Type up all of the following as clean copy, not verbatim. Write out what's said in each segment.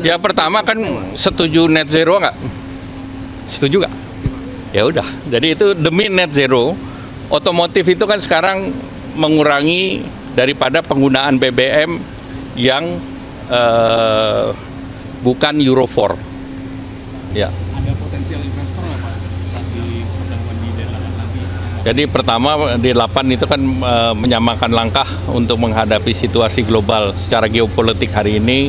Ya pertama kan setuju net zero nggak? Setuju nggak? Ya udah. Jadi itu demi net zero, otomotif itu kan sekarang mengurangi daripada penggunaan BBM yang bukan Euro 4. Ya. Ada potensial investor nggak Pak saat di pertemuan di D8 nanti? Jadi pertama D8 itu kan menyamakan langkah untuk menghadapi situasi global secara geopolitik hari ini,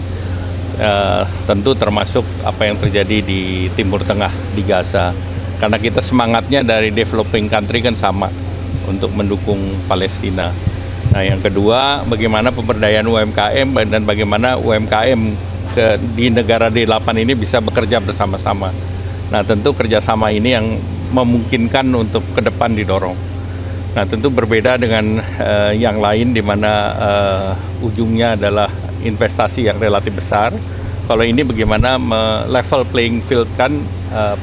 tentu termasuk apa yang terjadi di Timur Tengah, di Gaza. Karena kita semangatnya dari developing country kan sama untuk mendukung Palestina. Nah yang kedua, bagaimana pemberdayaan UMKM dan bagaimana UMKM di negara D8 ini bisa bekerja bersama-sama. Nah tentu kerjasama ini yang memungkinkan untuk ke depan didorong. Nah tentu berbeda dengan yang lain di mana ujungnya adalah investasi yang relatif besar. Kalau ini bagaimana level playing field kan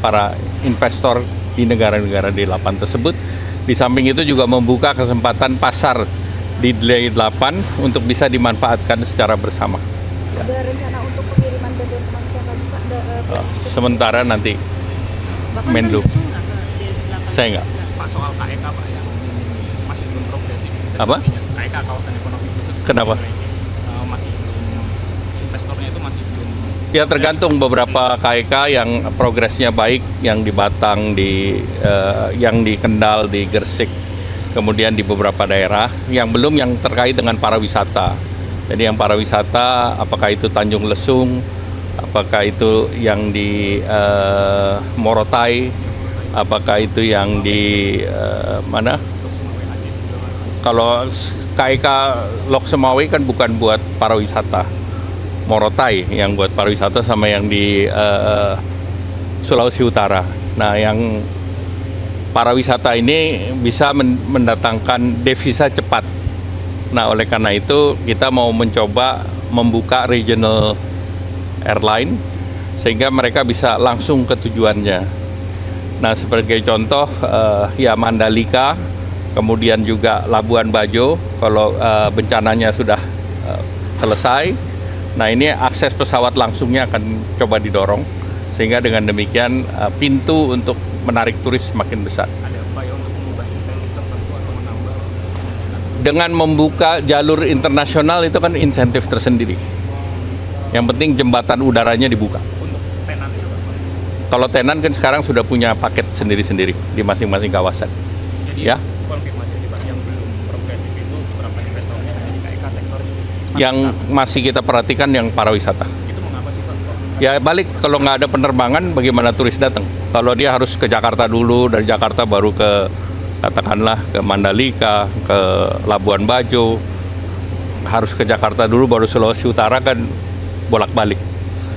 para investor di negara-negara D8 tersebut. Di samping itu juga membuka kesempatan pasar di D8 untuk bisa dimanfaatkan secara bersama. Ada rencana untuk pengiriman BBM ke masyarakat Pak? Sementara nanti Menlu. Saya enggak. Pak soal KEK Pak yang masih belum progresif. Apa? KEK kawasan ekonomi khusus. Kenapa? Masih belum, investornya itu masih belum. Ya tergantung, beberapa KEK yang progresnya baik, yang di Batang, yang di Kendal, di Gresik, kemudian di beberapa daerah, yang belum yang terkait dengan pariwisata. Jadi yang pariwisata, apakah itu Tanjung Lesung, apakah itu yang di Morotai, apakah itu yang di mana? Kalau KEK Lok Sumawe kan bukan buat pariwisata. Morotai yang buat pariwisata sama yang di Sulawesi Utara. Nah, yang pariwisata ini bisa mendatangkan devisa cepat. Nah, oleh karena itu kita mau mencoba membuka regional airline sehingga mereka bisa langsung ke tujuannya. Nah, sebagai contoh ya Mandalika, kemudian juga Labuan Bajo kalau bencananya sudah selesai. Nah ini akses pesawat langsungnya akan coba didorong sehingga dengan demikian pintu untuk menarik turis semakin besar. Ada upaya untuk mengubah insentif tertentu atau menambah? Dengan membuka jalur internasional itu kan insentif tersendiri. Yang penting jembatan udaranya dibuka. Untuk tenan itu Pak? Kalau tenan kan sekarang sudah punya paket sendiri-sendiri di masing-masing kawasan. Jadi ya. Konfirmasi ini Pak, yang belum progresif itu beberapa investornya hanya di KEK sektor Yang masih kita perhatikan yang pariwisata. itu mengapa sih Pak? Ya balik, kalau nggak ada penerbangan bagaimana turis datang? Kalau dia harus ke Jakarta dulu, dari Jakarta baru ke katakanlah ke Mandalika, ke Labuan Bajo, harus ke Jakarta dulu baru Sulawesi Utara kan bolak-balik.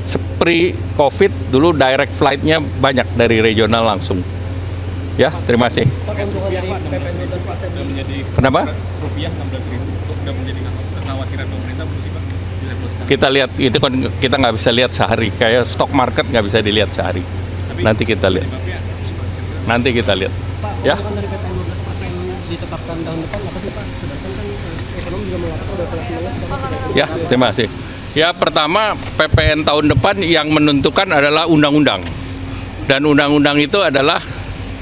Seperti COVID dulu direct flight-nya banyak dari regional langsung. Ya, terima kasih. Rupiah Pak 16.000 sudah menjadi Kenapa? rupiah 16.000 sudah menjadi kekhawatiran pemerintah belum sih Pak di level sekarang? Kita lihat, itu kan kita nggak bisa lihat sehari. Kayak stock market nggak bisa dilihat sehari. Tapi Nanti kita lihat. penyebabnya Nanti kita lihat. Pak, Ya. kan dari PPN 12% ditetapkan tahun depan apa sih Pak? Sedangkan kan ekonomi juga mengatakan udah kelas menengah sedangkan tidak. Ya, terima kasih. Ya, pertama PPN tahun depan yang menentukan adalah undang-undang. Dan undang-undang itu adalah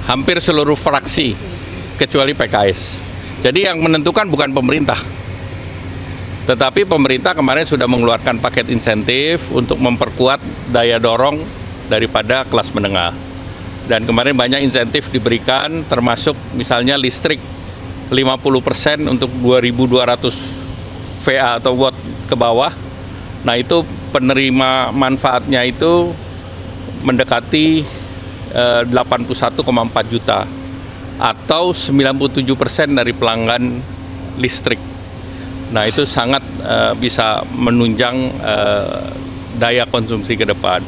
hampir seluruh fraksi kecuali PKS. Jadi yang menentukan bukan pemerintah. Tetapi pemerintah kemarin sudah mengeluarkan paket insentif untuk memperkuat daya dorong daripada kelas menengah. Dan kemarin banyak insentif diberikan, termasuk misalnya listrik 50% untuk 2.200 VA atau watt ke bawah. Nah itu penerima manfaatnya itu mendekati 81,4 juta atau 97% dari pelanggan listrik. Nah itu sangat bisa menunjang daya konsumsi ke depan.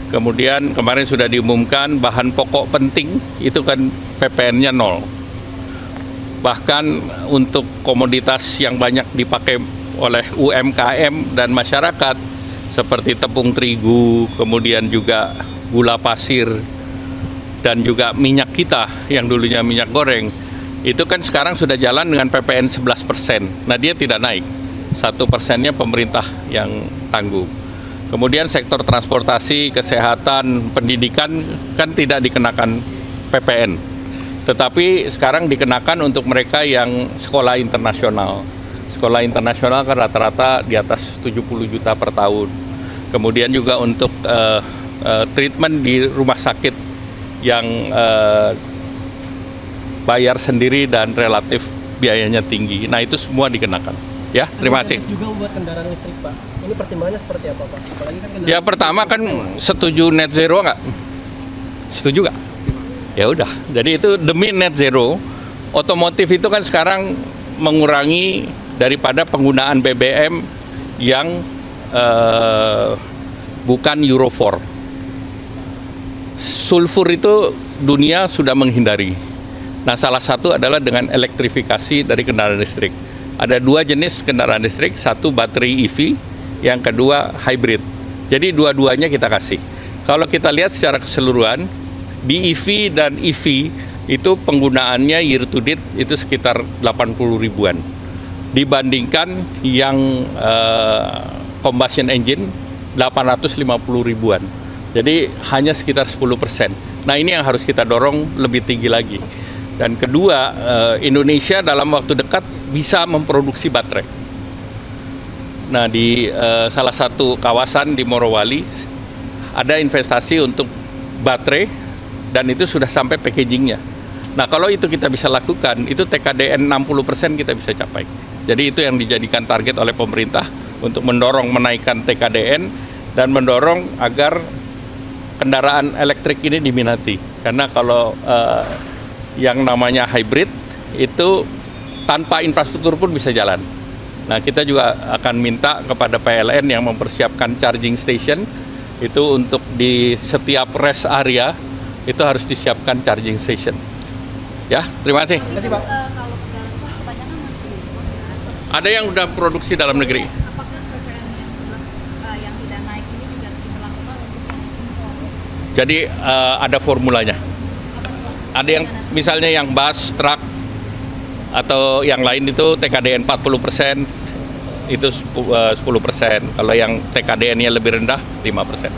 Kemudian kemarin sudah diumumkan bahan pokok penting itu kan PPN-nya 0. Bahkan untuk komoditas yang banyak dipakai oleh UMKM dan masyarakat seperti tepung terigu, kemudian juga gula pasir, dan juga minyak kita yang dulunya minyak goreng, itu kan sekarang sudah jalan dengan PPN 11%. Nah dia tidak naik, 1%-nya pemerintah yang tanggung. Kemudian sektor transportasi, kesehatan, pendidikan kan tidak dikenakan PPN. Tetapi sekarang dikenakan untuk mereka yang sekolah internasional. Sekolah internasional kan rata-rata di atas 70 juta per tahun. Kemudian juga untuk treatment di rumah sakit yang bayar sendiri dan relatif biayanya tinggi. Nah, itu semua dikenakan. Ya, terima kasih. Juga buat kendaraan listrik, Pak. Ini pertimbangannya seperti apa, Pak? Apalagi kan kendaraan Ya, pertama kan setuju net zero nggak? Setuju nggak? Ya udah. Jadi itu demi net zero, otomotif itu kan sekarang mengurangi daripada penggunaan BBM yang bukan Euro 4. Sulfur itu dunia sudah menghindari. Nah, salah satu adalah dengan elektrifikasi dari kendaraan listrik. Ada dua jenis kendaraan listrik, satu baterai EV, yang kedua hybrid. Jadi dua-duanya kita kasih. Kalau kita lihat secara keseluruhan, BEV dan EV itu penggunaannya year to date itu sekitar 80 ribuan. Dibandingkan yang combustion engine 850 ribuan. Jadi hanya sekitar 10%. Nah, ini yang harus kita dorong lebih tinggi lagi. Dan kedua, Indonesia dalam waktu dekat bisa memproduksi baterai. Nah, di salah satu kawasan di Morowali ada investasi untuk baterai dan itu sudah sampai packagingnya. Nah, kalau itu kita bisa lakukan, itu TKDN 60% kita bisa capai. Jadi itu yang dijadikan target oleh pemerintah untuk mendorong menaikkan TKDN dan mendorong agar kendaraan elektrik ini diminati. Karena kalau yang namanya hybrid itu tanpa infrastruktur pun bisa jalan. Nah, kita juga akan minta kepada PLN yang mempersiapkan charging station itu untuk di setiap rest area itu harus disiapkan charging station. Ya, terima kasih. Terima kasih, Pak. Kalau kendaraan itu kebanyakan masih impor. Ada yang udah produksi dalam negeri. Apakah PPN yang 11 yang tidak naik ini juga diberlakukan untuk yang impor? Jadi ada formulanya. Ada yang misalnya yang bus, truk, atau yang lain itu TKDN 40%, itu 10%. Kalau yang TKDN-nya lebih rendah, 5%.